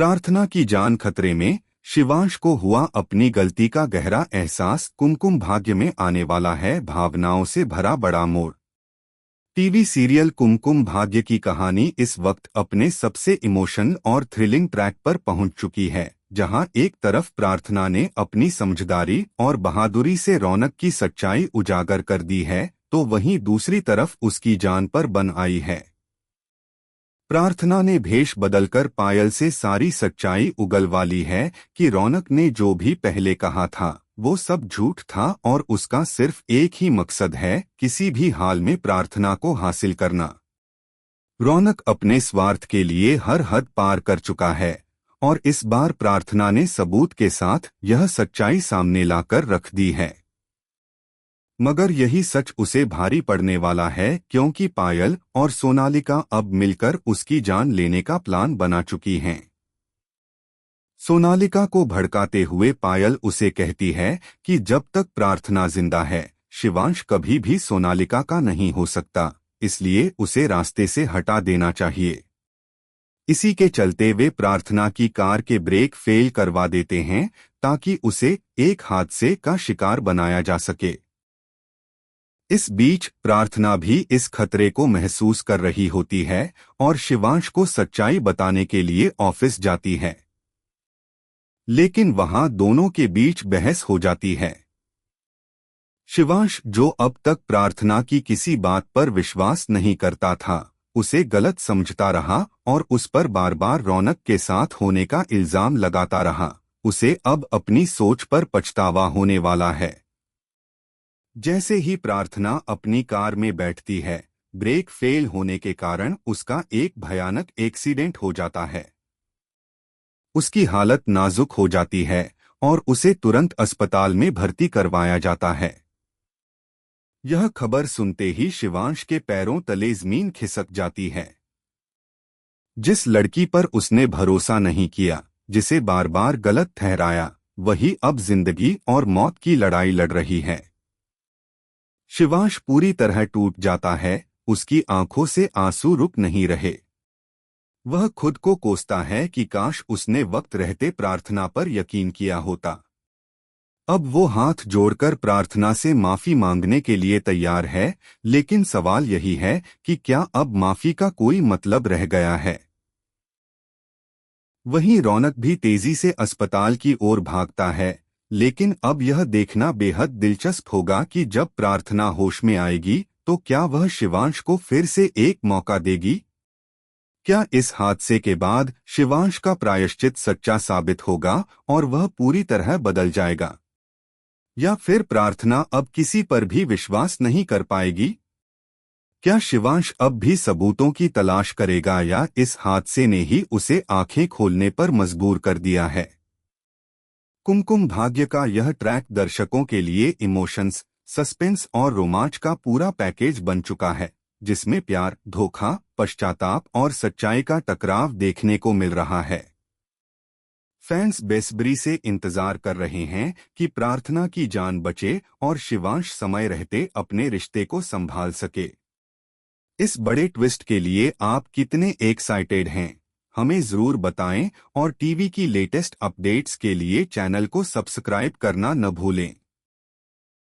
प्रार्थना की जान खतरे में। शिवांश को हुआ अपनी गलती का गहरा एहसास। कुमकुम भाग्य में आने वाला है भावनाओं से भरा बड़ा मोड़। टीवी सीरियल कुमकुम भाग्य की कहानी इस वक्त अपने सबसे इमोशनल और थ्रिलिंग ट्रैक पर पहुंच चुकी है, जहां एक तरफ प्रार्थना ने अपनी समझदारी और बहादुरी से रौनक की सच्चाई उजागर कर दी है, तो वहीं दूसरी तरफ उसकी जान पर बन आई है। प्रार्थना ने भेष बदलकर पायल से सारी सच्चाई उगलवा ली है कि रौनक ने जो भी पहले कहा था वो सब झूठ था और उसका सिर्फ एक ही मकसद है, किसी भी हाल में प्रार्थना को हासिल करना। रौनक अपने स्वार्थ के लिए हर हद पार कर चुका है और इस बार प्रार्थना ने सबूत के साथ यह सच्चाई सामने लाकर रख दी है। मगर यही सच उसे भारी पड़ने वाला है, क्योंकि पायल और सोनालिका अब मिलकर उसकी जान लेने का प्लान बना चुकी हैं। सोनालिका को भड़काते हुए पायल उसे कहती है कि जब तक प्रार्थना जिंदा है शिवांश कभी भी सोनालिका का नहीं हो सकता, इसलिए उसे रास्ते से हटा देना चाहिए। इसी के चलते वे प्रार्थना की कार के ब्रेक फेल करवा देते हैं ताकि उसे एक हादसे का शिकार बनाया जा सके। इस बीच प्रार्थना भी इस खतरे को महसूस कर रही होती है और शिवांश को सच्चाई बताने के लिए ऑफिस जाती है, लेकिन वहां दोनों के बीच बहस हो जाती है। शिवांश, जो अब तक प्रार्थना की किसी बात पर विश्वास नहीं करता था, उसे गलत समझता रहा और उस पर बार बार रौनक के साथ होने का इल्जाम लगाता रहा। उसे अब अपनी सोच पर पछतावा होने वाला है। जैसे ही प्रार्थना अपनी कार में बैठती है, ब्रेक फेल होने के कारण उसका एक भयानक एक्सीडेंट हो जाता है। उसकी हालत नाजुक हो जाती है और उसे तुरंत अस्पताल में भर्ती करवाया जाता है। यह खबर सुनते ही शिवांश के पैरों तले जमीन खिसक जाती है। जिस लड़की पर उसने भरोसा नहीं किया, जिसे बार बार गलत ठहराया, वही अब जिंदगी और मौत की लड़ाई लड़ रही है। शिवांश पूरी तरह टूट जाता है, उसकी आंखों से आंसू रुक नहीं रहे। वह खुद को कोसता है कि काश उसने वक्त रहते प्रार्थना पर यकीन किया होता। अब वो हाथ जोड़कर प्रार्थना से माफी मांगने के लिए तैयार है, लेकिन सवाल यही है कि क्या अब माफी का कोई मतलब रह गया है। वहीं रौनक भी तेजी से अस्पताल की ओर भागता है, लेकिन अब यह देखना बेहद दिलचस्प होगा कि जब प्रार्थना होश में आएगी तो क्या वह शिवांश को फिर से एक मौका देगी। क्या इस हादसे के बाद शिवांश का प्रायश्चित सच्चा साबित होगा और वह पूरी तरह बदल जाएगा, या फिर प्रार्थना अब किसी पर भी विश्वास नहीं कर पाएगी। क्या शिवांश अब भी सबूतों की तलाश करेगा या इस हादसे ने ही उसे आंखें खोलने पर मजबूर कर दिया है। कुमकुम भाग्य का यह ट्रैक दर्शकों के लिए इमोशंस, सस्पेंस और रोमांच का पूरा पैकेज बन चुका है, जिसमें प्यार, धोखा, पश्चाताप और सच्चाई का टकराव देखने को मिल रहा है। फैंस बेसब्री से इंतजार कर रहे हैं कि प्रार्थना की जान बचे और शिवांश समय रहते अपने रिश्ते को संभाल सके। इस बड़े ट्विस्ट के लिए आप कितने एक्साइटेड हैं, हमें जरूर बताएं और टीवी की लेटेस्ट अपडेट्स के लिए चैनल को सब्सक्राइब करना न भूलें।